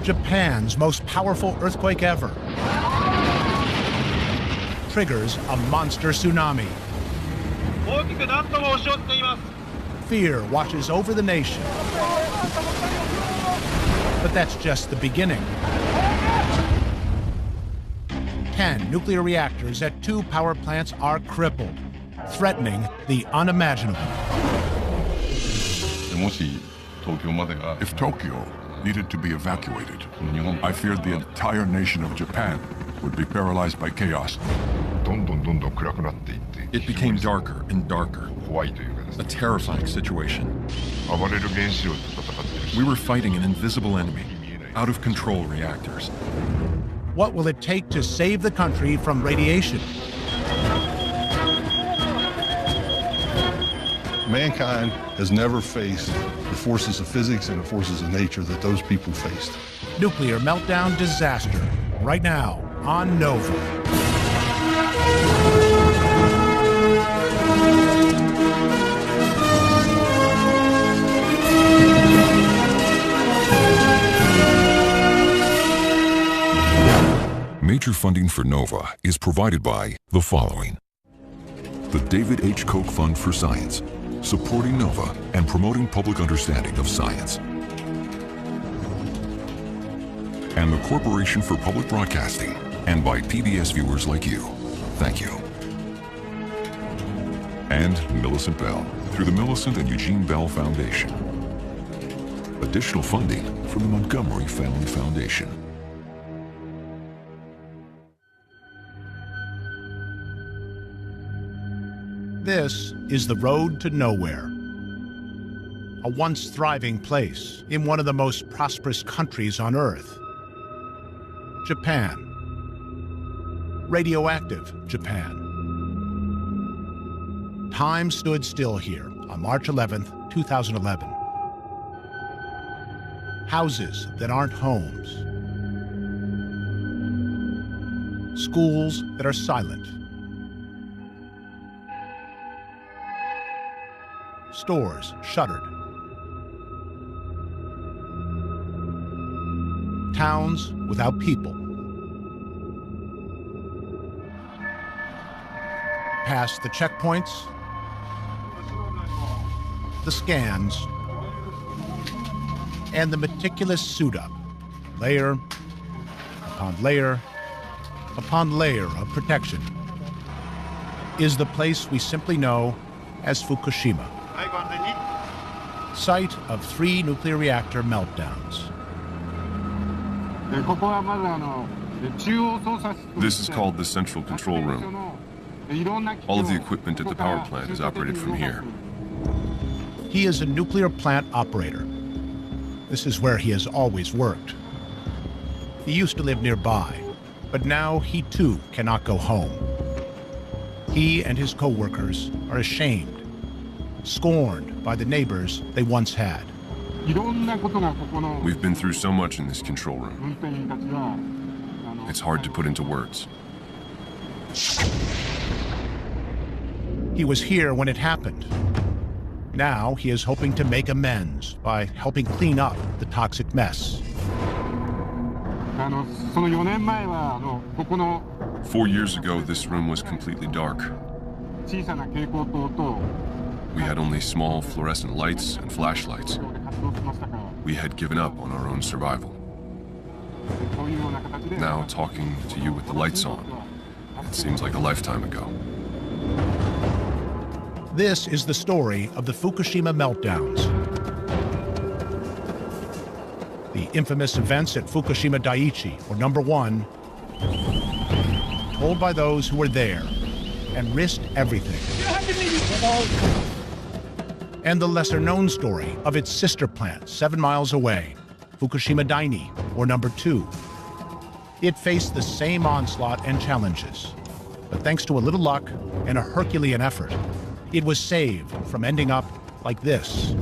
Japan's most powerful earthquake ever triggers a monster tsunami. Fear washes over the nation. But that's just the beginning. 10 nuclear reactors at 2 power plants are crippled, threatening the unimaginable. If Tokyo needed to be evacuated, I feared the entire nation of Japan would be paralyzed by chaos. It became darker and darker. A terrifying situation. We were fighting an invisible enemy, out-of-control reactors. What will it take to save the country from radiation? Mankind has never faced the forces of physics and the forces of nature that those people faced. Nuclear meltdown disaster, right now on Nova. Major funding for NOVA is provided by the following: the David H. Koch Fund for Science, supporting NOVA and promoting public understanding of science, and the Corporation for Public Broadcasting, and by PBS viewers like you. Thank you. And Millicent Bell, through the Millicent and Eugene Bell Foundation. Additional funding from the Montgomery Family Foundation. This is the road to nowhere. A once thriving place in one of the most prosperous countries on Earth. Japan. Radioactive Japan. Time stood still here on March 11th, 2011. Houses that aren't homes. Schools that are silent. Stores shuttered. Towns without people. Past the checkpoints, the scans, and the meticulous suit-up, layer upon layer upon layer of protection, is the place we simply know as Fukushima. Site of 3 nuclear reactor meltdowns. This is called the Central Control Room. All of the equipment at the power plant is operated from here. He is a nuclear plant operator. This is where he has always worked. He used to live nearby, but now he too cannot go home. He and his co-workers are ashamed, scorned by the neighbors they once had. We've been through so much in this control room. It's hard to put into words. He was here when it happened. Now he is hoping to make amends by helping clean up the toxic mess. 4 years ago, this room was completely dark. We had only small fluorescent lights and flashlights. We had given up on our own survival. Now, talking to you with the lights on, it seems like a lifetime ago. This is the story of the Fukushima meltdowns. The infamous events at Fukushima Daiichi, or number 1, told by those who were there and risked everything. And the lesser-known story of its sister plant 7 miles away, Fukushima Daini, or number 2. It faced the same onslaught and challenges, but thanks to a little luck and a Herculean effort, it was saved from ending up like this.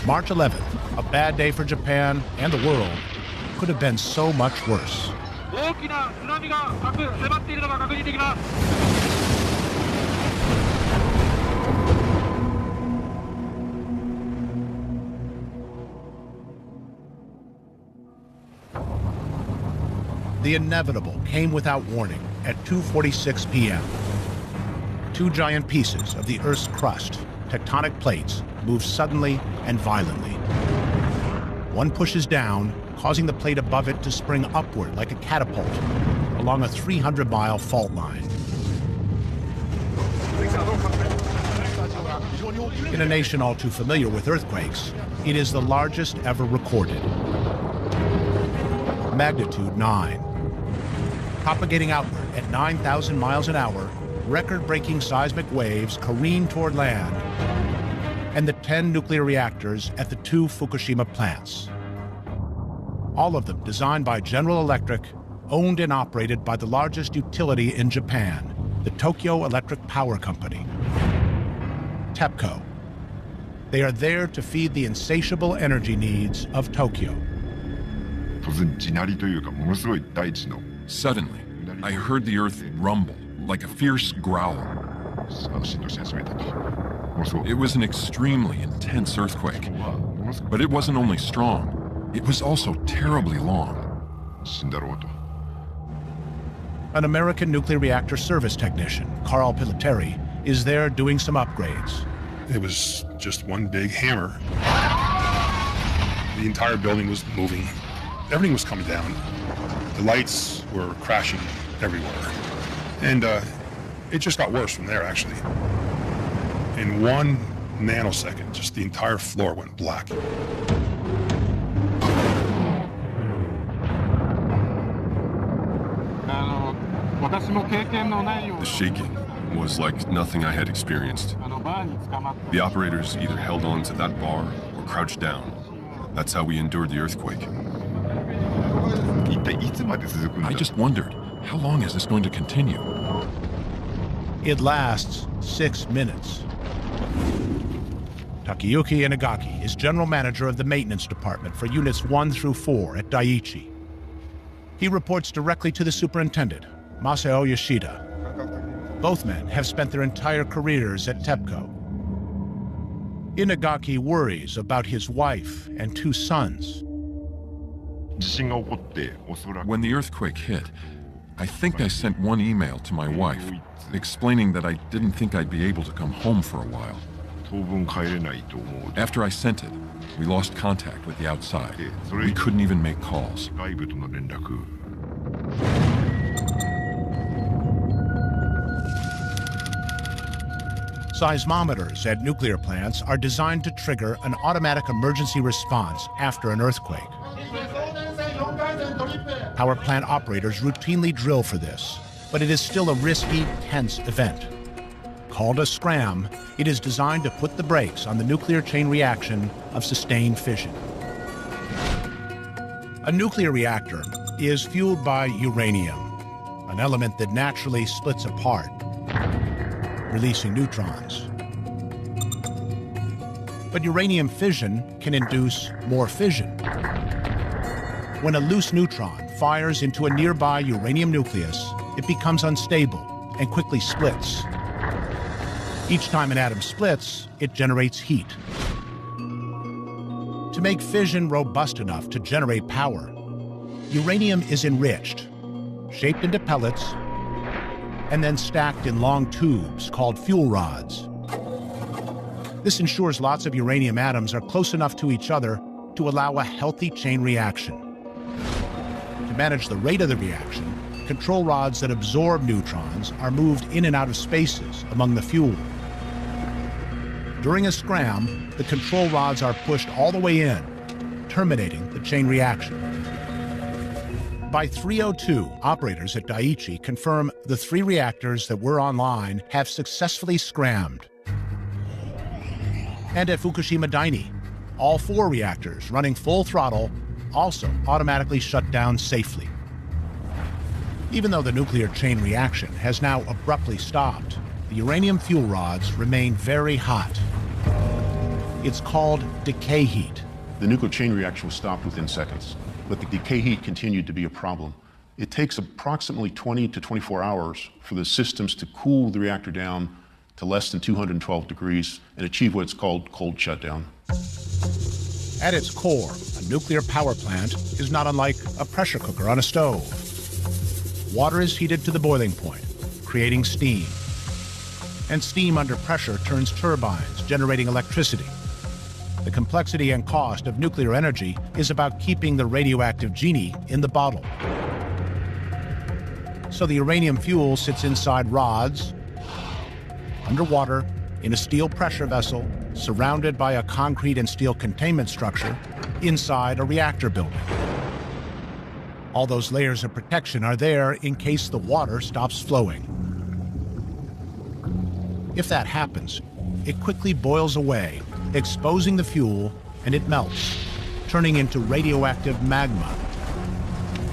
March 11th, a bad day for Japan and the world, could have been so much worse. The inevitable came without warning at 2:46 p.m. Two giant pieces of the Earth's crust, tectonic plates, move suddenly and violently. One pushes down, causing the plate above it to spring upward like a catapult along a 300-mile fault line. In a nation all too familiar with earthquakes, it is the largest ever recorded. Magnitude 9. Propagating outward at 9,000 miles an hour, record-breaking seismic waves careen toward land and the 10 nuclear reactors at the 2 Fukushima plants. All of them designed by General Electric, owned and operated by the largest utility in Japan, the Tokyo Electric Power Company, TEPCO. They are there to feed the insatiable energy needs of Tokyo. Suddenly, I heard the earth rumble like a fierce growl. It was an extremely intense earthquake, but it wasn't only strong, it was also terribly long. An American nuclear reactor service technician, Carl Pilateri, is there doing some upgrades. It was just one big hammer. The entire building was moving. Everything was coming down. The lights were crashing everywhere. And it just got worse from there, actually. In 1 nanosecond, just the entire floor went black. The shaking was like nothing I had experienced. The operators either held on to that bar or crouched down. That's how we endured the earthquake. I just wondered, how long is this going to continue? It lasts 6 minutes. Takayuki Inagaki is general manager of the maintenance department for units 1 through 4 at Daiichi. He reports directly to the superintendent, Masao Yoshida. Both men have spent their entire careers at TEPCO. Inagaki worries about his wife and 2 sons. When the earthquake hit, I think I sent one email to my wife explaining that I didn't think I'd be able to come home for a while. After I sent it, we lost contact with the outside. We couldn't even make calls. Seismometers at nuclear plants are designed to trigger an automatic emergency response after an earthquake. Power plant operators routinely drill for this, but it is still a risky, tense event. Called a scram, it is designed to put the brakes on the nuclear chain reaction of sustained fission. A nuclear reactor is fueled by uranium, an element that naturally splits apart, releasing neutrons. But uranium fission can induce more fission. When a loose neutron fires into a nearby uranium nucleus, it becomes unstable and quickly splits. Each time an atom splits, it generates heat. To make fission robust enough to generate power, uranium is enriched, shaped into pellets, and then stacked in long tubes called fuel rods. This ensures lots of uranium atoms are close enough to each other to allow a healthy chain reaction. To manage the rate of the reaction, control rods that absorb neutrons are moved in and out of spaces among the fuel. During a scram, the control rods are pushed all the way in, terminating the chain reaction. By 3:02, operators at Daiichi confirm the 3 reactors that were online have successfully scrammed. And at Fukushima Daini, all 4 reactors running full throttle also automatically shut down safely. Even though the nuclear chain reaction has now abruptly stopped, the uranium fuel rods remain very hot. It's called decay heat. The nuclear chain reaction was stopped within seconds, but the decay heat continued to be a problem. It takes approximately 20 to 24 hours for the systems to cool the reactor down to less than 212 degrees and achieve what's called cold shutdown. At its core, a nuclear power plant is not unlike a pressure cooker on a stove. water is heated to the boiling point, creating steam. And steam under pressure turns turbines, generating electricity. The complexity and cost of nuclear energy is about keeping the radioactive genie in the bottle. So the uranium fuel sits inside rods, underwater, in a steel pressure vessel, surrounded by a concrete and steel containment structure, inside a reactor building. All those layers of protection are there in case the water stops flowing. If that happens, it quickly boils away, exposing the fuel, and it melts, turning into radioactive magma.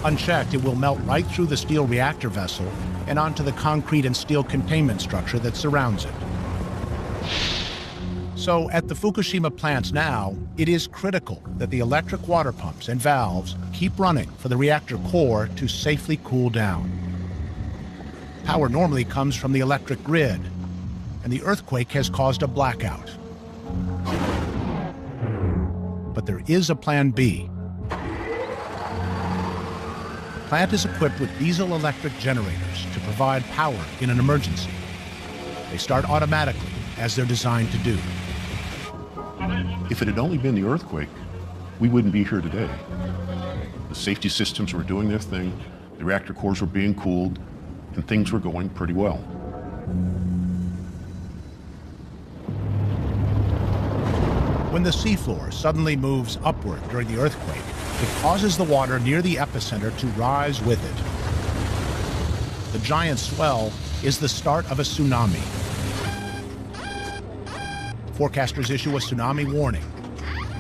Unchecked, it will melt right through the steel reactor vessel and onto the concrete and steel containment structure that surrounds it. So at the Fukushima plants now, it is critical that the electric water pumps and valves keep running for the reactor core to safely cool down. Power normally comes from the electric grid, and the earthquake has caused a blackout. But there is a plan B. The plant is equipped with diesel-electric generators to provide power in an emergency. They start automatically, as they're designed to do. If it had only been the earthquake, we wouldn't be here today. The safety systems were doing their thing, the reactor cores were being cooled, and things were going pretty well. When the seafloor suddenly moves upward during the earthquake, it causes the water near the epicenter to rise with it. The giant swell is the start of a tsunami. Forecasters issue a tsunami warning.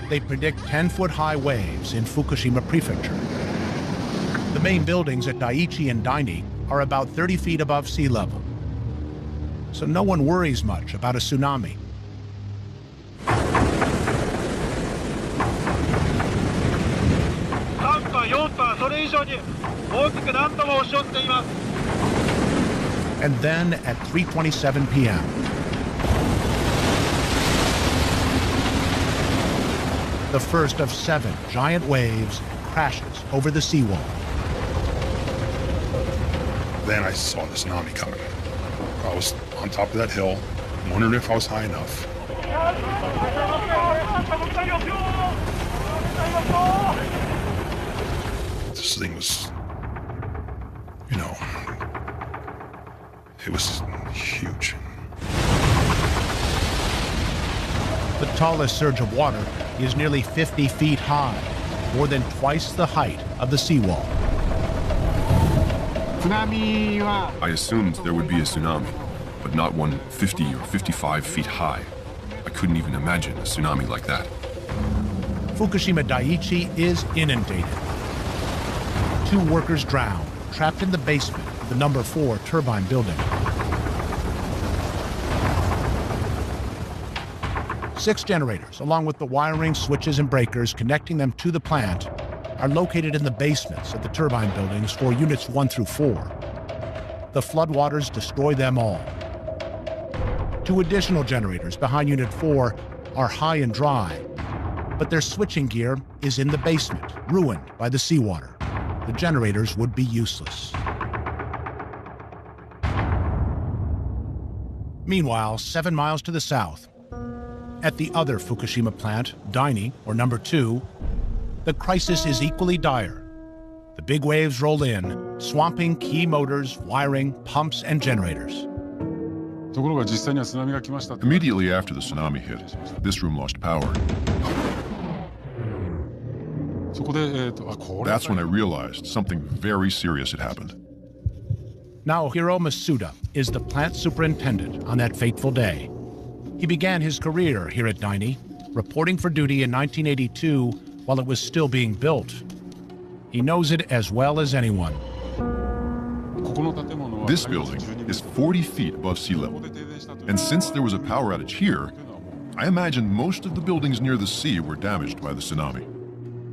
They predict 10-foot-high waves in Fukushima Prefecture. The main buildings at Daiichi and Daini are about 30 feet above sea level. So no one worries much about a tsunami. And then at 3:27 p.m., the first of 7 giant waves crashes over the seawall. Then I saw the tsunami coming. I was on top of that hill, wondering if I was high enough. This thing was, it was huge. The tallest surge of water is nearly 50 feet high, more than twice the height of the seawall. I assumed there would be a tsunami, but not one 50 or 55 feet high. I couldn't even imagine a tsunami like that. Fukushima Daiichi is inundated. 2 workers drowned, trapped in the basement of the number 4 turbine building. 6 generators, along with the wiring, switches, and breakers connecting them to the plant, are located in the basements of the turbine buildings for units 1 through 4. The floodwaters destroy them all. 2 additional generators behind Unit 4 are high and dry, but their switching gear is in the basement, ruined by the seawater. The generators would be useless. Meanwhile, 7 miles to the south, at the other Fukushima plant, Daini, or number 2, the crisis is equally dire. The big waves roll in, swamping key motors, wiring, pumps, and generators. Immediately after the tsunami hit, this room lost power. That's when I realized something very serious had happened. Naohiro Masuda is the plant superintendent on that fateful day. He began his career here at Daini, reporting for duty in 1982 while it was still being built. He knows it as well as anyone. This building is 40 feet above sea level. And since there was a power outage here, I imagine most of the buildings near the sea were damaged by the tsunami.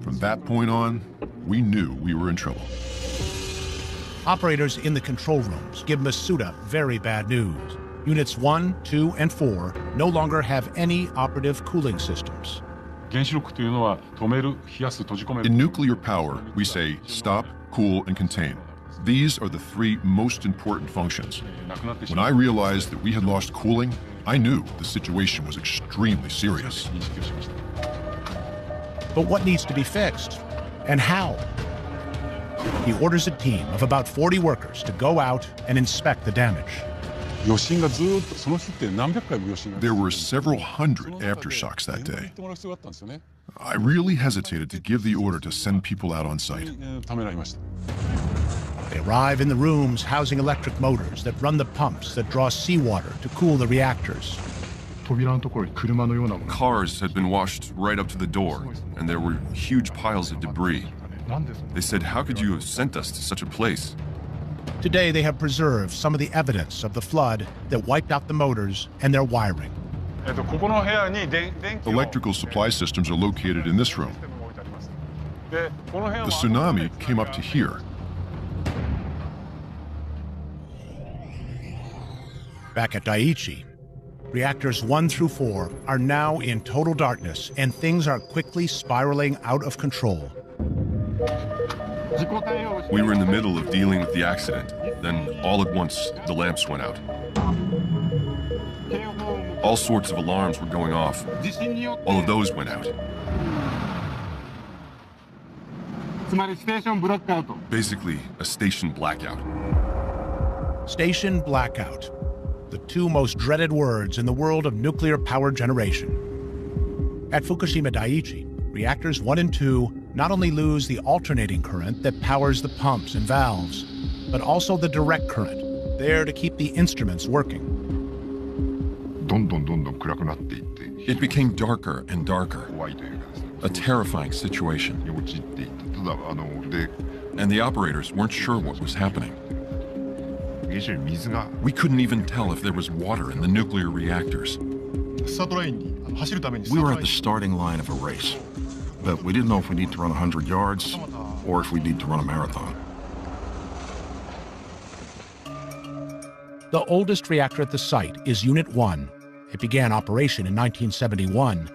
From that point on, we knew we were in trouble. Operators in the control rooms give Masuda very bad news. Units 1, 2, and 4 no longer have any operative cooling systems. In nuclear power, we say stop, cool, and contain. These are the three most important functions. When I realized that we had lost cooling, I knew the situation was extremely serious. But what needs to be fixed? And how? He orders a team of about 40 workers to go out and inspect the damage. There were several hundred aftershocks that day. I really hesitated to give the order to send people out on site. They arrive in the rooms housing electric motors that run the pumps that draw seawater to cool the reactors. Cars had been washed right up to the door, and there were huge piles of debris. They said, "How could you have sent us to such a place?" Today, they have preserved some of the evidence of the flood that wiped out the motors and their wiring. Electrical supply systems are located in this room. The tsunami came up to here. Back at Daiichi, reactors 1 through 4 are now in total darkness, and things are quickly spiraling out of control. We were in the middle of dealing with the accident. Then, all at once, the lamps went out. All sorts of alarms were going off. All of those went out. Basically, a station blackout. Station blackout, the two most dreaded words in the world of nuclear power generation. At Fukushima Daiichi, reactors 1 and 2 not only lose the alternating current that powers the pumps and valves, but also the direct current, there to keep the instruments working. It became darker and darker. A terrifying situation. And the operators weren't sure what was happening. We couldn't even tell if there was water in the nuclear reactors. We were at the starting line of a race, but we didn't know if we need to run 100 yards or if we need to run a marathon. The oldest reactor at the site is Unit 1. It began operation in 1971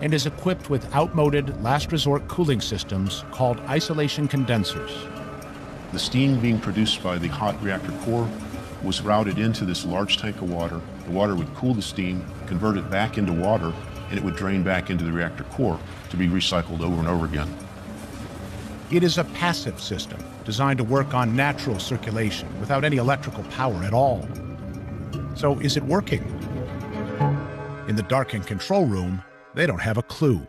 and is equipped with outmoded last-resort cooling systems called isolation condensers. The steam being produced by the hot reactor core was routed into this large tank of water. The water would cool the steam, convert it back into water, and it would drain back into the reactor core to be recycled over and over again. It is a passive system designed to work on natural circulation without any electrical power at all. So is it working? In the darkened control room, they don't have a clue.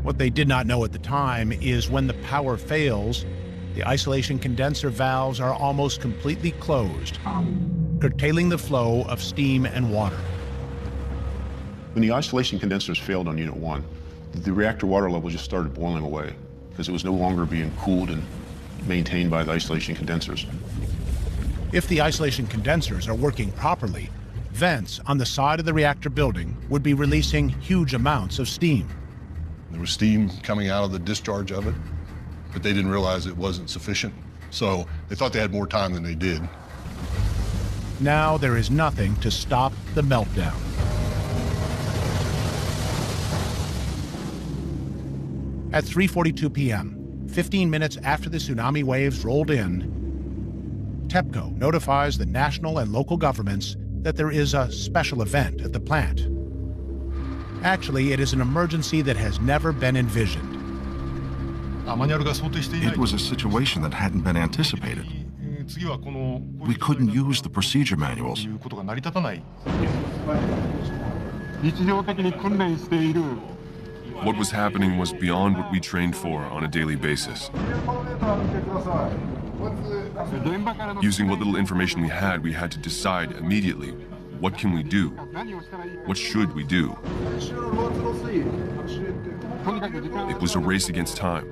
What they did not know at the time is when the power fails, the isolation condenser valves are almost completely closed, curtailing the flow of steam and water. When the isolation condensers failed on Unit 1, the reactor water level just started boiling away because it was no longer being cooled and maintained by the isolation condensers. If the isolation condensers are working properly, vents on the side of the reactor building would be releasing huge amounts of steam. There was steam coming out of the discharge of it, but they didn't realize it wasn't sufficient. So they thought they had more time than they did. Now there is nothing to stop the meltdown. At 3:42 p.m., 15 minutes after the tsunami waves rolled in, TEPCO notifies the national and local governments that there is a special event at the plant. Actually, it is an emergency that has never been envisioned. It was a situation that hadn't been anticipated. We couldn't use the procedure manuals. What was happening was beyond what we trained for on a daily basis. Using what little information we had to decide immediately, what can we do? What should we do? It was a race against time.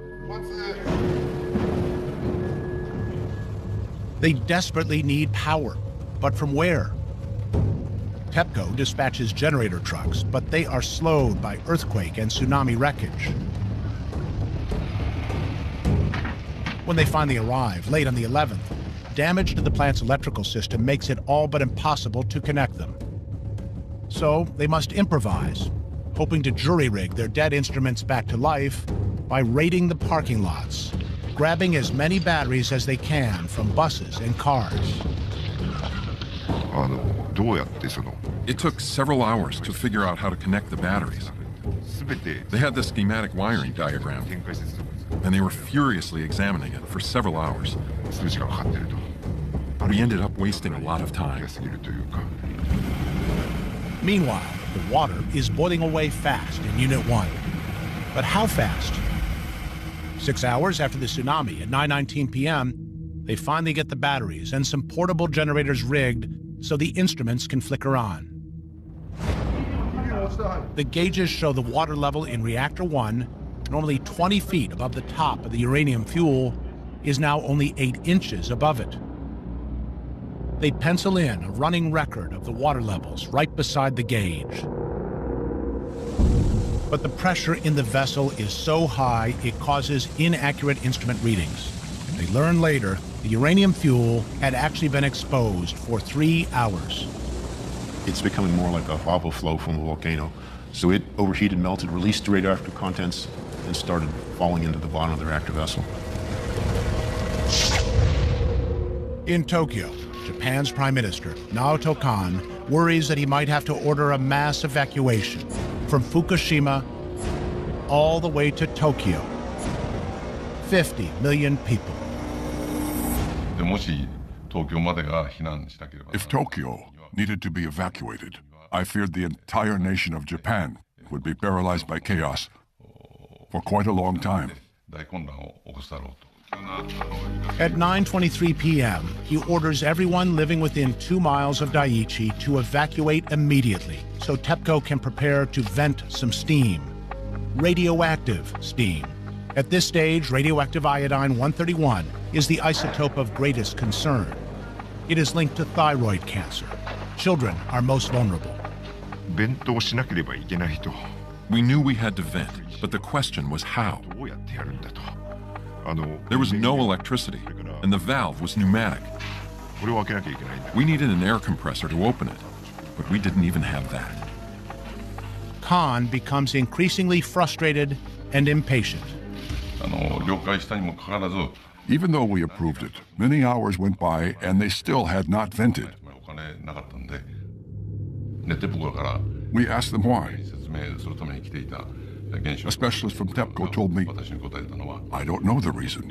They desperately need power, but from where? TEPCO dispatches generator trucks, but they are slowed by earthquake and tsunami wreckage. When they finally arrive, late on the 11th, damage to the plant's electrical system makes it all but impossible to connect them. So they must improvise, hoping to jury-rig their dead instruments back to life by raiding the parking lots. grabbing as many batteries as they can from buses and cars. It took several hours to figure out how to connect the batteries. They had the schematic wiring diagram, and they were furiously examining it for several hours. We ended up wasting a lot of time. Meanwhile, the water is boiling away fast in Unit 1. But how fast? 6 hours after the tsunami at 9:19 p.m., they finally get the batteries and some portable generators rigged so the instruments can flicker on. The gauges show the water level in Reactor 1, normally 20 feet above the top of the uranium fuel, is now only 8 inches above it. They pencil in a running record of the water levels right beside the gauge. But the pressure in the vessel is so high it causes inaccurate instrument readings. They learn later the uranium fuel had actually been exposed for 3 hours. It's becoming more like a lava flow from a volcano. So it overheated, melted, released the radioactive contents, and started falling into the bottom of the reactor vessel. In Tokyo, Japan's Prime Minister, Naoto Kan, worries that he might have to order a mass evacuation from Fukushima all the way to Tokyo. 50 million people. If Tokyo needed to be evacuated, I feared the entire nation of Japan would be paralyzed by chaos for quite a long time. At 9:23 p.m., he orders everyone living within 2 miles of Daiichi to evacuate immediately so TEPCO can prepare to vent some steam. Radioactive steam. At this stage, radioactive iodine-131 is the isotope of greatest concern. It is linked to thyroid cancer. Children are most vulnerable. We knew we had to vent, but the question was how. There was no electricity, and the valve was pneumatic. We needed an air compressor to open it, but we didn't even have that. Khan becomes increasingly frustrated and impatient. Even though we approved it, many hours went by and they still had not vented. We asked them why. A specialist from TEPCO told me, I don't know the reason.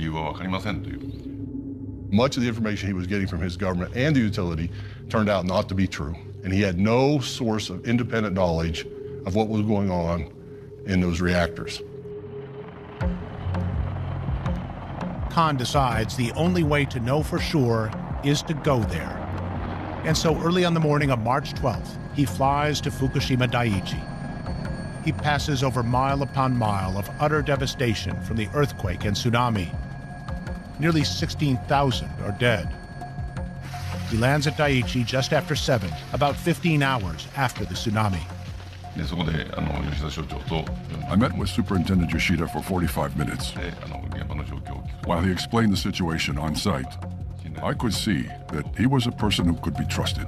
Much of the information he was getting from his government and the utility turned out not to be true, and he had no source of independent knowledge of what was going on in those reactors. Khan decides the only way to know for sure is to go there. And so early on the morning of March 12th, he flies to Fukushima Daiichi. He passes over mile upon mile of utter devastation from the earthquake and tsunami. Nearly 16,000 are dead. He lands at Daiichi just after 7, about 15 hours after the tsunami. I met with Superintendent Yoshida for 45 minutes. While he explained the situation on site, I could see that he was a person who could be trusted.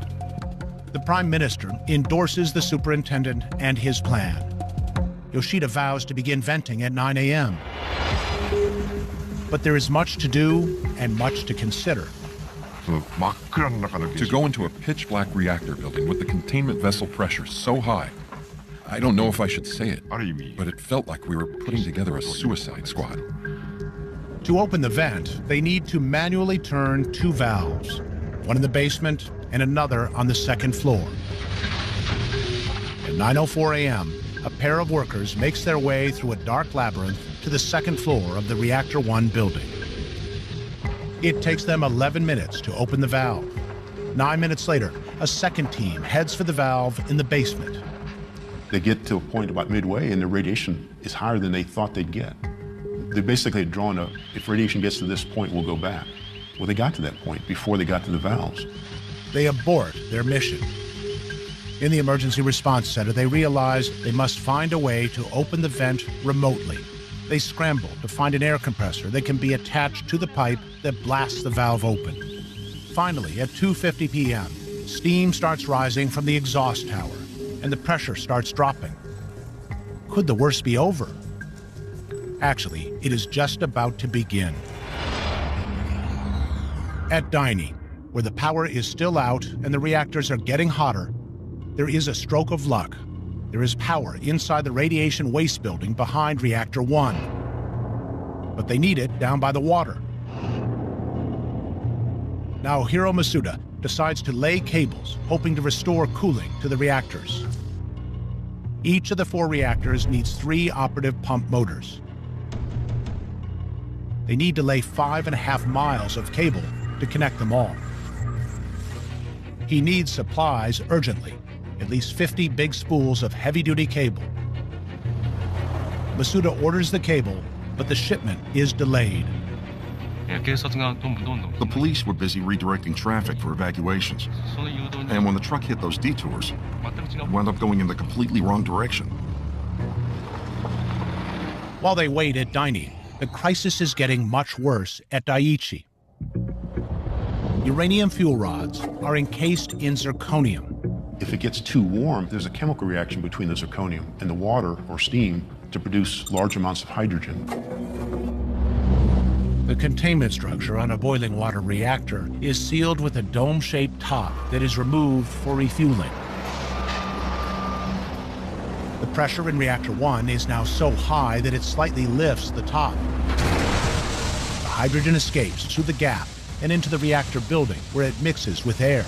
The Prime Minister endorses the superintendent and his plan. Yoshida vows to begin venting at 9 a.m. But there is much to do and much to consider. To go into a pitch-black reactor building with the containment vessel pressure so high, I don't know if I should say it, but it felt like we were putting together a suicide squad. To open the vent, they need to manually turn 2 valves, one in the basement and another on the 2nd floor. At 9:04 a.m., a pair of workers makes their way through a dark labyrinth to the 2nd floor of the Reactor 1 building. It takes them 11 minutes to open the valve. 9 minutes later, a second team heads for the valve in the basement. They get to a point about midway and the radiation is higher than they thought they'd get. They basically had drawn a, if radiation gets to this point, we'll go back. Well, they got to that point before they got to the valves. They abort their mission. In the emergency response center, they realize they must find a way to open the vent remotely. They scramble to find an air compressor that can be attached to the pipe that blasts the valve open. Finally, at 2:50 p.m., steam starts rising from the exhaust tower, and the pressure starts dropping. Could the worst be over? Actually, it is just about to begin. At Daini, where the power is still out and the reactors are getting hotter, there is a stroke of luck. There is power inside the radiation waste building behind Reactor 1. But they need it down by the water. Now Hiro Masuda decides to lay cables, hoping to restore cooling to the reactors. Each of the 4 reactors needs 3 operative pump motors. They need to lay 5.5 miles of cable to connect them all. He needs supplies urgently, at least 50 big spools of heavy-duty cable. Masuda orders the cable, but the shipment is delayed. The police were busy redirecting traffic for evacuations. And when the truck hit those detours, it wound up going in the completely wrong direction. While they wait at Daini, the crisis is getting much worse at Daiichi. Uranium fuel rods are encased in zirconium. If it gets too warm, there's a chemical reaction between the zirconium and the water or steam to produce large amounts of hydrogen. The containment structure on a boiling water reactor is sealed with a dome-shaped top that is removed for refueling. The pressure in Reactor 1 is now so high that it slightly lifts the top. The hydrogen escapes through the gap and into the reactor building, where it mixes with air.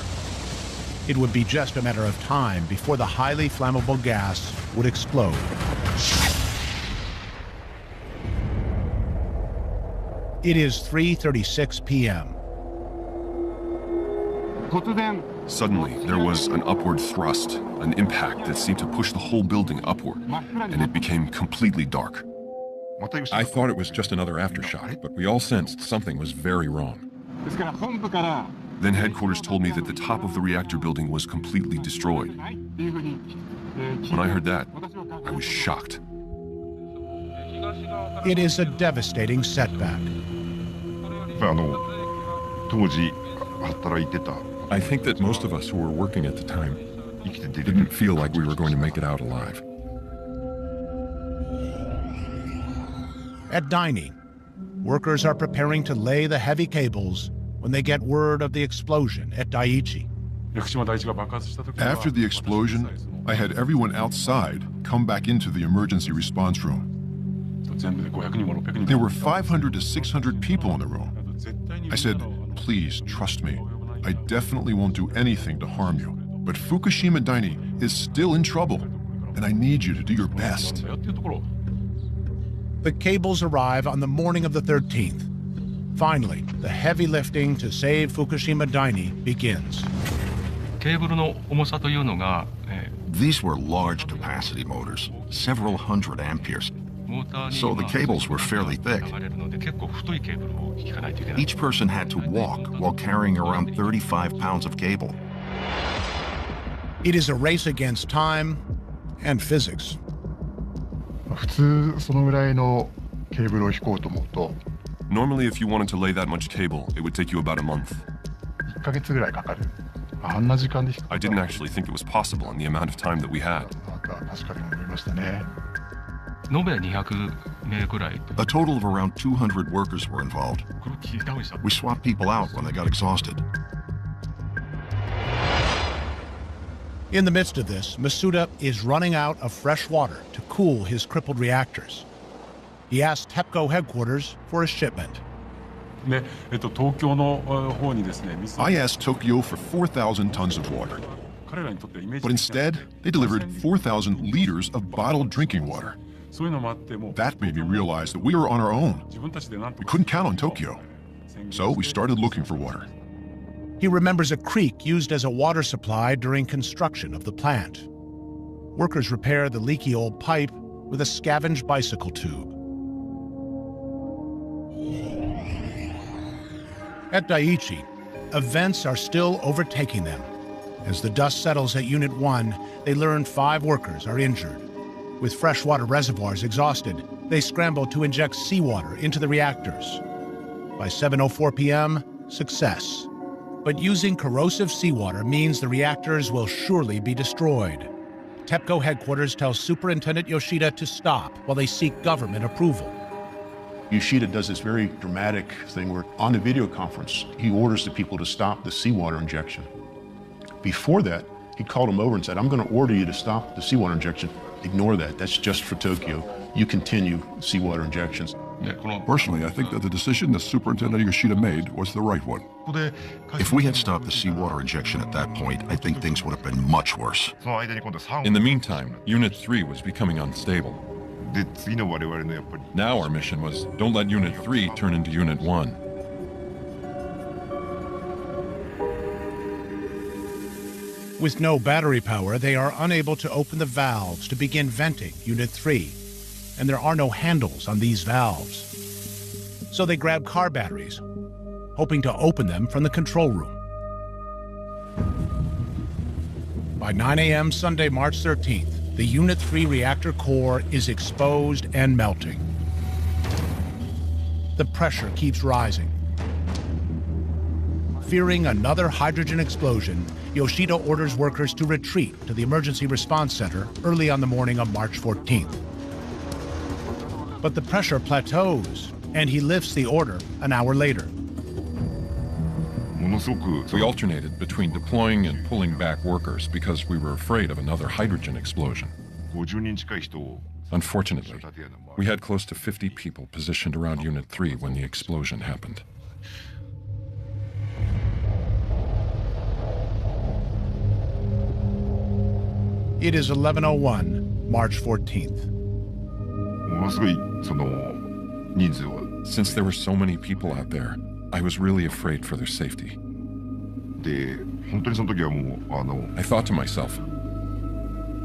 It would be just a matter of time before the highly flammable gas would explode. It is 3:36 p.m. Suddenly, there was an upward thrust, an impact that seemed to push the whole building upward, and it became completely dark. I thought it was just another aftershock, but we all sensed something was very wrong. Then headquarters told me that the top of the reactor building was completely destroyed. When I heard that, I was shocked. It is a devastating setback. I think that most of us who were working at the time didn't feel like we were going to make it out alive. At Daini, workers are preparing to lay the heavy cables when they get word of the explosion at Daiichi. After the explosion, I had everyone outside come back into the emergency response room. There were 500 to 600 people in the room. I said, please trust me. I definitely won't do anything to harm you. But Fukushima Daini is still in trouble, and I need you to do your best. The cables arrive on the morning of the 13th. Finally, the heavy lifting to save Fukushima Daini begins. These were large capacity motors, several hundred amperes. So the cables were fairly thick. Each person had to walk while carrying around 35 pounds of cable. It is a race against time and physics. Normally, if you wanted to lay that much cable, it would take you about a month. I didn't actually think it was possible in the amount of time that we had. A total of around 200 workers were involved. We swapped people out when they got exhausted. In the midst of this, Masuda is running out of fresh water to cool his crippled reactors. He asks TEPCO headquarters for a shipment. I asked Tokyo for 4,000 tons of water. But instead, they delivered 4,000 liters of bottled drinking water. That made me realize that we were on our own. We couldn't count on Tokyo. So we started looking for water. He remembers a creek used as a water supply during construction of the plant. Workers repair the leaky old pipe with a scavenged bicycle tube. At Daiichi, events are still overtaking them. As the dust settles at Unit 1, they learn 5 workers are injured. With freshwater reservoirs exhausted, they scramble to inject seawater into the reactors. By 7:04 p.m., success. But using corrosive seawater means the reactors will surely be destroyed. TEPCO headquarters tells Superintendent Yoshida to stop while they seek government approval. Yoshida does this very dramatic thing where on the video conference, he orders the people to stop the seawater injection. Before that, he called them over and said, I'm going to order you to stop the seawater injection. Ignore that. That's just for Tokyo. You continue seawater injections. Personally, I think that the decision that Superintendent Yoshida made was the right one. If we had stopped the seawater injection at that point, I think things would have been much worse. In the meantime, Unit 3 was becoming unstable. Now our mission was, don't let Unit 3 turn into Unit 1. With no battery power, they are unable to open the valves to begin venting Unit 3, and there are no handles on these valves. So they grab car batteries, hoping to open them from the control room. By 9 a.m. Sunday, March 13th, the Unit 3 reactor core is exposed and melting. The pressure keeps rising. Fearing another hydrogen explosion, Yoshida orders workers to retreat to the Emergency Response Center early on the morning of March 14th. But the pressure plateaus, and he lifts the order an hour later. We alternated between deploying and pulling back workers because we were afraid of another hydrogen explosion. Unfortunately, we had close to 50 people positioned around Unit 3 when the explosion happened. It is 11:01, March 14th. Since there were so many people out there, I was really afraid for their safety. I thought to myself,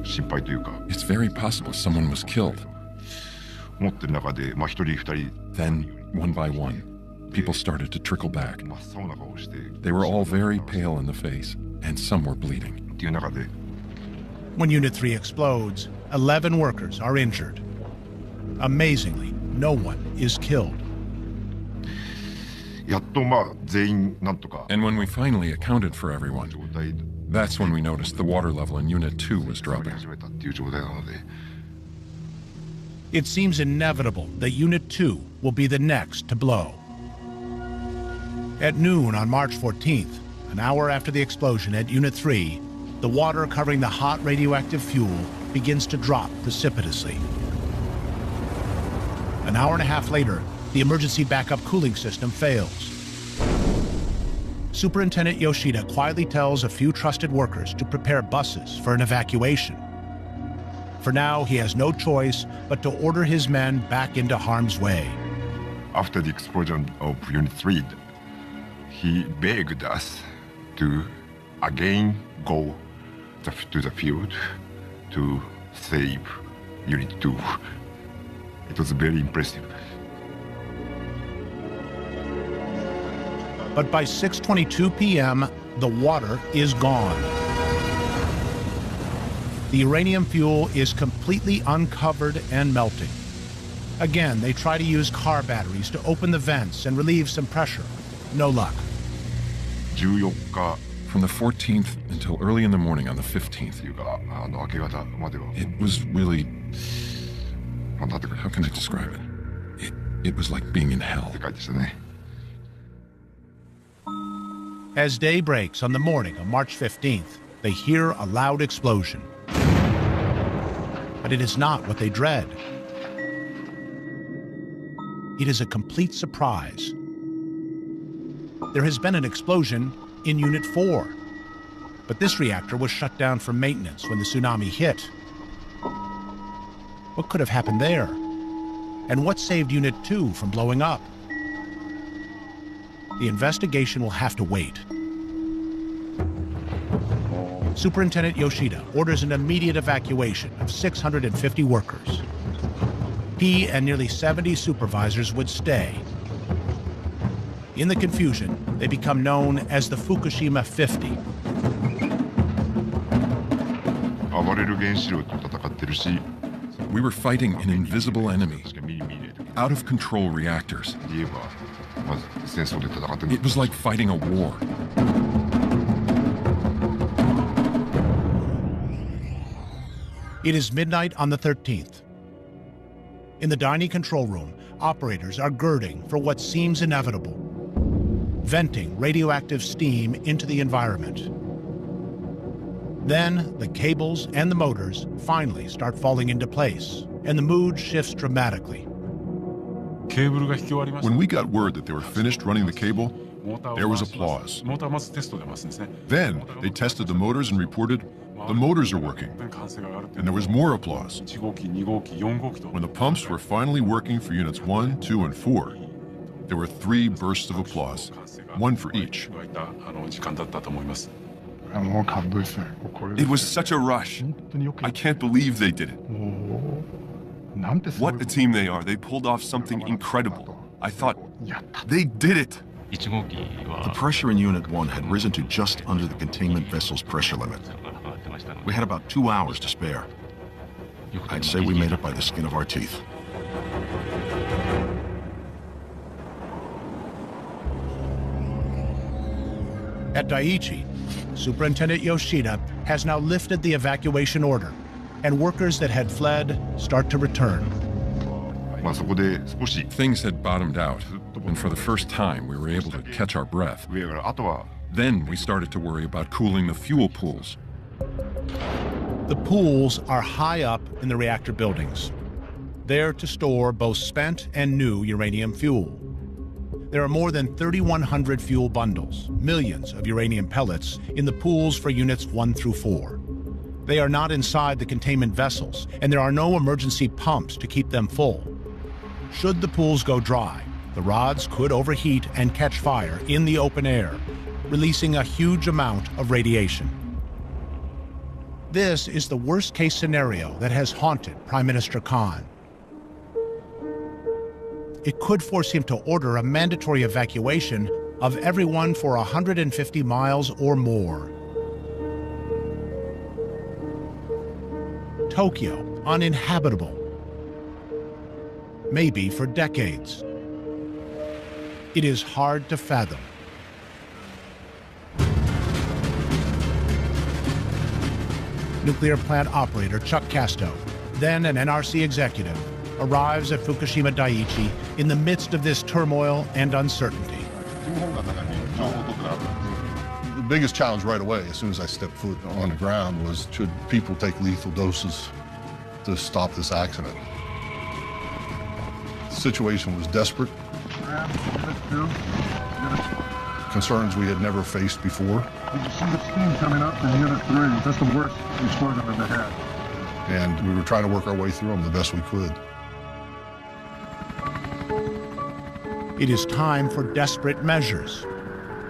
it's very possible someone was killed. Then, one by one, people started to trickle back. They were all very pale in the face, and some were bleeding. When Unit 3 explodes, 11 workers are injured. Amazingly, no one is killed. And when we finally accounted for everyone, that's when we noticed the water level in Unit 2 was dropping. It seems inevitable that Unit 2 will be the next to blow. At noon on March 14th, an hour after the explosion at Unit 3, the water covering the hot radioactive fuel begins to drop precipitously. An hour and a half later, the emergency backup cooling system fails. Superintendent Yoshida quietly tells a few trusted workers to prepare buses for an evacuation. For now, he has no choice but to order his men back into harm's way. After the explosion of Unit 3, he begged us to again go to the field to save Unit 2. It was very impressive. But by 6:22 p.m., the water is gone. The uranium fuel is completely uncovered and melting. Again, they try to use car batteries to open the vents and relieve some pressure. No luck. From the 14th until early in the morning on the 15th, it was really... How can I describe it? It was like being in hell. As day breaks on the morning of March 15th, they hear a loud explosion. But it is not what they dread. It is a complete surprise. There has been an explosion in Unit 4, but this reactor was shut down for maintenance when the tsunami hit. What could have happened there? And what saved Unit 2 from blowing up? The investigation will have to wait. Superintendent Yoshida orders an immediate evacuation of 650 workers. He and nearly 70 supervisors would stay. In the confusion, they become known as the Fukushima 50. We were fighting an invisible enemy, out-of-control reactors. It was like fighting a war. It is midnight on the 13th. In the dining control room, operators are girding for what seems inevitable, venting radioactive steam into the environment. Then the cables and the motors finally start falling into place, and the mood shifts dramatically. When we got word that they were finished running the cable, there was applause. Then they tested the motors and reported the motors are working. And there was more applause. When the pumps were finally working for units 1, 2, and 4, there were 3 bursts of applause, one for each. It was such a rush. I can't believe they did it. What a team they are. They pulled off something incredible. I thought, they did it. The pressure in Unit 1 had risen to just under the containment vessel's pressure limit. We had about 2 hours to spare. I'd say we made it by the skin of our teeth. At Daiichi, Superintendent Yoshida has now lifted the evacuation order, and workers that had fled start to return. Things had bottomed out, and for the first time we were able to catch our breath. Then we started to worry about cooling the fuel pools. The pools are high up in the reactor buildings, there to store both spent and new uranium fuel. There are more than 3,100 fuel bundles, millions of uranium pellets, in the pools for units 1 through 4. They are not inside the containment vessels, and there are no emergency pumps to keep them full. Should the pools go dry, the rods could overheat and catch fire in the open air, releasing a huge amount of radiation. This is the worst-case scenario that has haunted Prime Minister Khan. It could force him to order a mandatory evacuation of everyone for 150 miles or more. Tokyo, uninhabitable. Maybe for decades. It is hard to fathom. Nuclear plant operator Chuck Casto, then an NRC executive, arrives at Fukushima Daiichi in the midst of this turmoil and uncertainty. The biggest challenge right away, as soon as I stepped foot on the ground, was should people take lethal doses to stop this accident? The situation was desperate. Concerns we had never faced before. Did you see the steam coming up in Unit 3? That's the worst explosion I've ever had. And we were trying to work our way through them the best we could. It is time for desperate measures.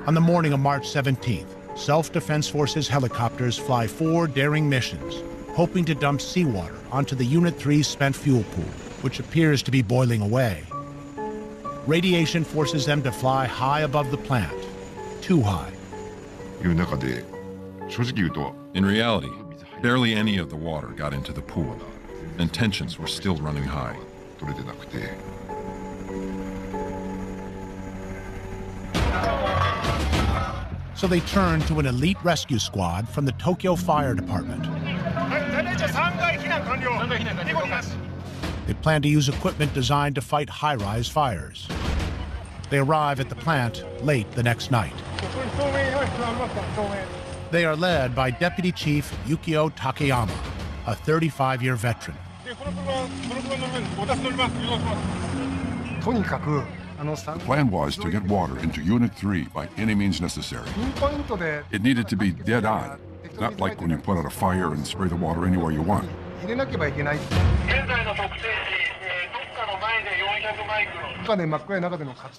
On the morning of March 17th, Self-Defense Forces helicopters fly 4 daring missions, hoping to dump seawater onto the Unit 3 spent fuel pool, which appears to be boiling away. Radiation forces them to fly high above the plant, too high. In reality, barely any of the water got into the pool, and tensions were still running high. So they turn to an elite rescue squad from the Tokyo Fire Department. They plan to use equipment designed to fight high-rise fires. They arrive at the plant late the next night. They are led by Deputy Chief Yukio Takeyama, a 35-year veteran. The plan was to get water into Unit 3 by any means necessary. It needed to be dead on, not like when you put out a fire and spray the water anywhere you want.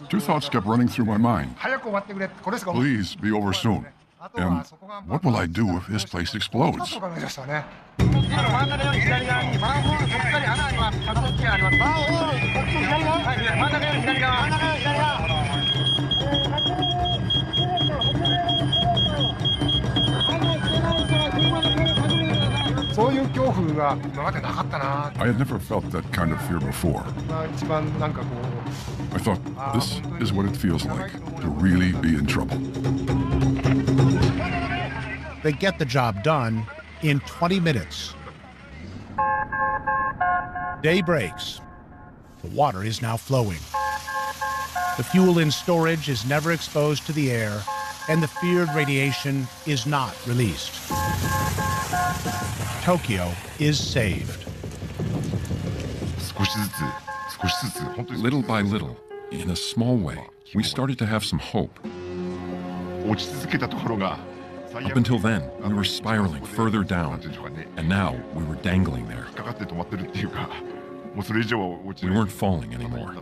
2 thoughts kept running through my mind. Please be over soon. And what will I do if this place explodes? I had never felt that kind of fear before. I thought, this is what it feels like to really be in trouble. They get the job done in 20 minutes. Day breaks. The water is now flowing. The fuel in storage is never exposed to the air, and the feared radiation is not released. Tokyo is saved. Little by little, in a small way, we started to have some hope. Up until then, we were spiraling further down, and now we were dangling there. We weren't falling anymore.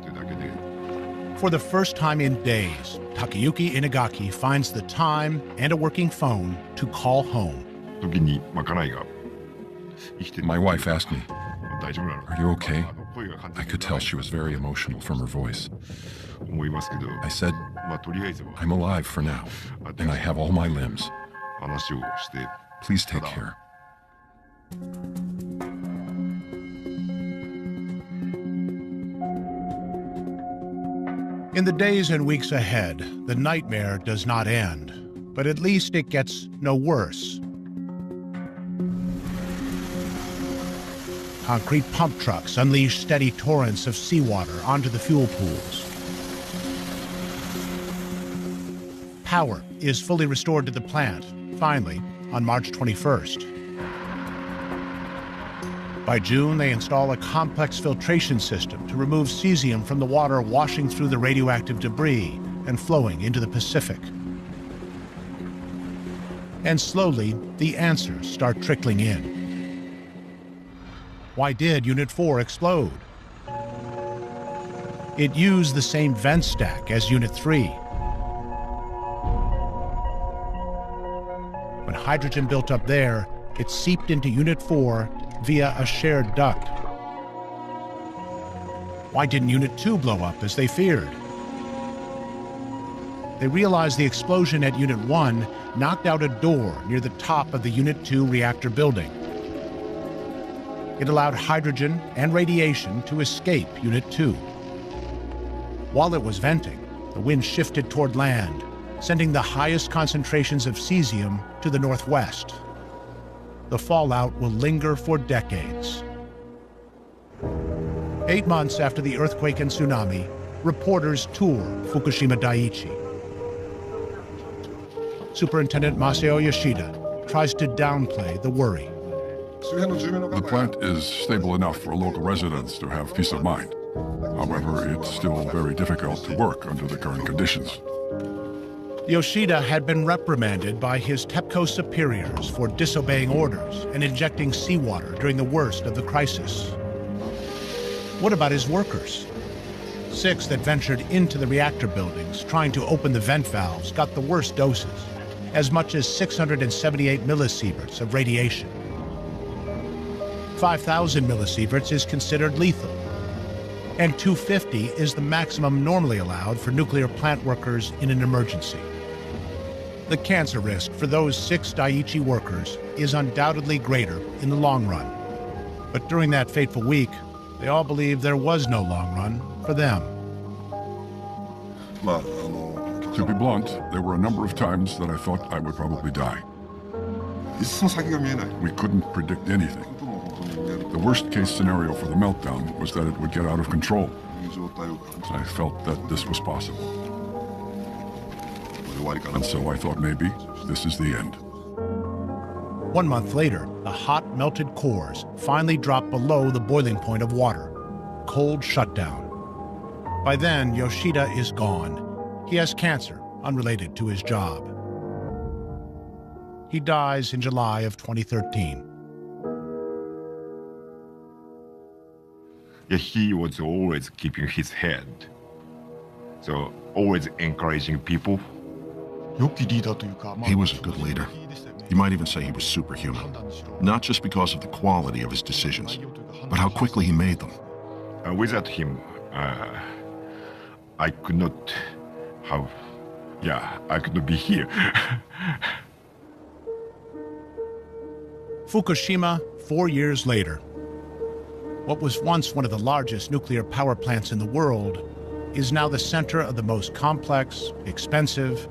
For the first time in days, Takayuki Inagaki finds the time and a working phone to call home. My wife asked me, "Are you okay?" I could tell she was very emotional from her voice. I said, "I'm alive for now, and I have all my limbs. Please take care." In the days and weeks ahead, the nightmare does not end, but at least it gets no worse. Concrete pump trucks unleash steady torrents of seawater onto the fuel pools. Power is fully restored to the plant, finally, on March 21st. By June, they install a complex filtration system to remove cesium from the water washing through the radioactive debris and flowing into the Pacific. And slowly, the answers start trickling in. Why did Unit 4 explode? It used the same vent stack as Unit 3. When hydrogen built up there, it seeped into Unit 4 via a shared duct. Why didn't Unit 2 blow up as they feared? They realized the explosion at Unit 1 knocked out a door near the top of the Unit 2 reactor building. It allowed hydrogen and radiation to escape Unit 2. While it was venting, the wind shifted toward land, sending the highest concentrations of cesium to the northwest. The fallout will linger for decades. 8 months after the earthquake and tsunami, reporters tour Fukushima Daiichi. Superintendent Masao Yoshida tries to downplay the worry. The plant is stable enough for local residents to have peace of mind. However, it's still very difficult to work under the current conditions. Yoshida had been reprimanded by his TEPCO superiors for disobeying orders and injecting seawater during the worst of the crisis. What about his workers? 6 that ventured into the reactor buildings trying to open the vent valves got the worst doses, as much as 678 millisieverts of radiation. 5,000 millisieverts is considered lethal, and 250 is the maximum normally allowed for nuclear plant workers in an emergency. The cancer risk for those 6 Daiichi workers is undoubtedly greater in the long run. But during that fateful week, they all believed there was no long run for them. To be blunt, there were a number of times that I thought I would probably die. We couldn't predict anything. The worst-case scenario for the meltdown was that it would get out of control. I felt that this was possible. And so I thought maybe this is the end. 1 month later, the hot, melted cores finally dropped below the boiling point of water. Cold shutdown. By then, Yoshida is gone. He has cancer unrelated to his job. He dies in July of 2013. Yeah, he was always keeping his head. So always encouraging people. He was a good leader. You might even say he was superhuman. Not just because of the quality of his decisions, but how quickly he made them. Without him, I could not have... I could not be here. Fukushima, 4 years later. What was once one of the largest nuclear power plants in the world is now the center of the most complex, expansive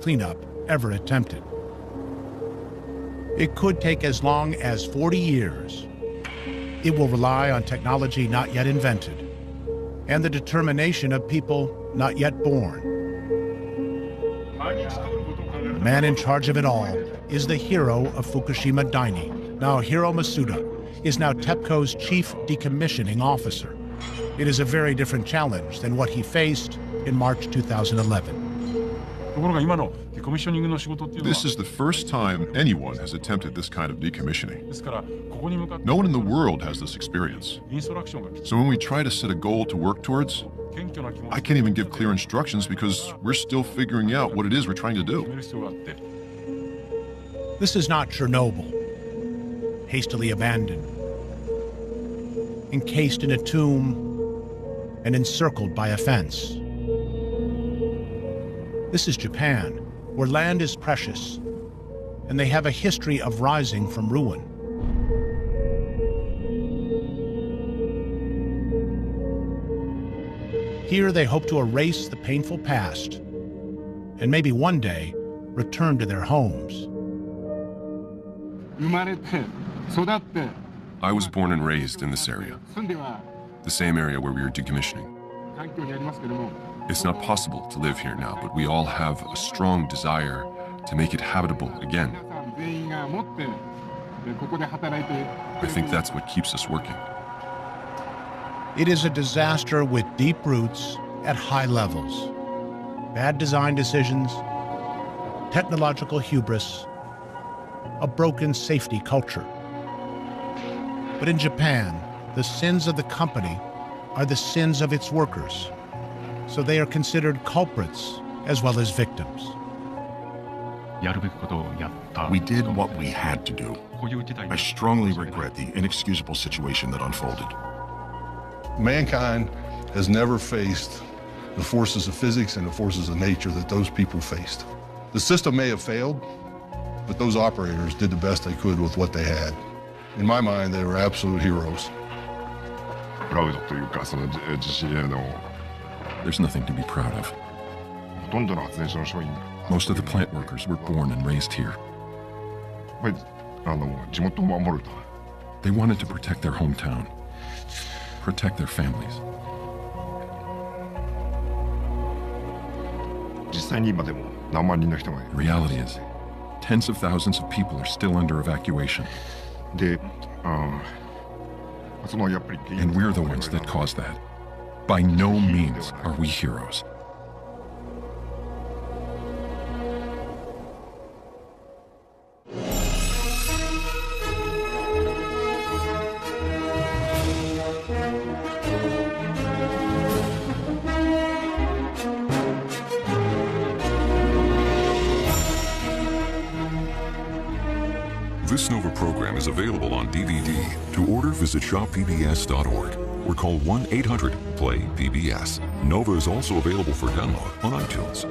cleanup ever attempted. It could take as long as 40 years. It will rely on technology not yet invented and the determination of people not yet born. The man in charge of it all is the hero of Fukushima Daini. Naohiro Masuda is now TEPCO's chief decommissioning officer. It is a very different challenge than what he faced in March 2011. This is the first time anyone has attempted this kind of decommissioning. No one in the world has this experience. So when we try to set a goal to work towards, I can't even give clear instructions because we're still figuring out what it is we're trying to do. This is not Chernobyl, hastily abandoned, encased in a tomb and encircled by a fence. This is Japan, where land is precious, and they have a history of rising from ruin. Here they hope to erase the painful past, and maybe one day return to their homes. I was born and raised in this area, the same area where we were decommissioning. It's not possible to live here now, but we all have a strong desire to make it habitable again. I think that's what keeps us working. It is a disaster with deep roots at high levels. Bad design decisions, technological hubris, a broken safety culture. But in Japan, the sins of the company are the sins of its workers. So they are considered culprits as well as victims. We did what we had to do. I strongly regret the inexcusable situation that unfolded. Mankind has never faced the forces of physics and the forces of nature that those people faced. The system may have failed, but those operators did the best they could with what they had. In my mind, they were absolute heroes. There's nothing to be proud of. Most of the plant workers were born and raised here. They wanted to protect their hometown, protect their families. The reality is, tens of thousands of people are still under evacuation. And we're the ones that caused that. By no means are we heroes. This Nova program is available on DVD. To order, visit shoppbs.org or call 1-800-PLAY-PBS. Nova is also available for download on iTunes.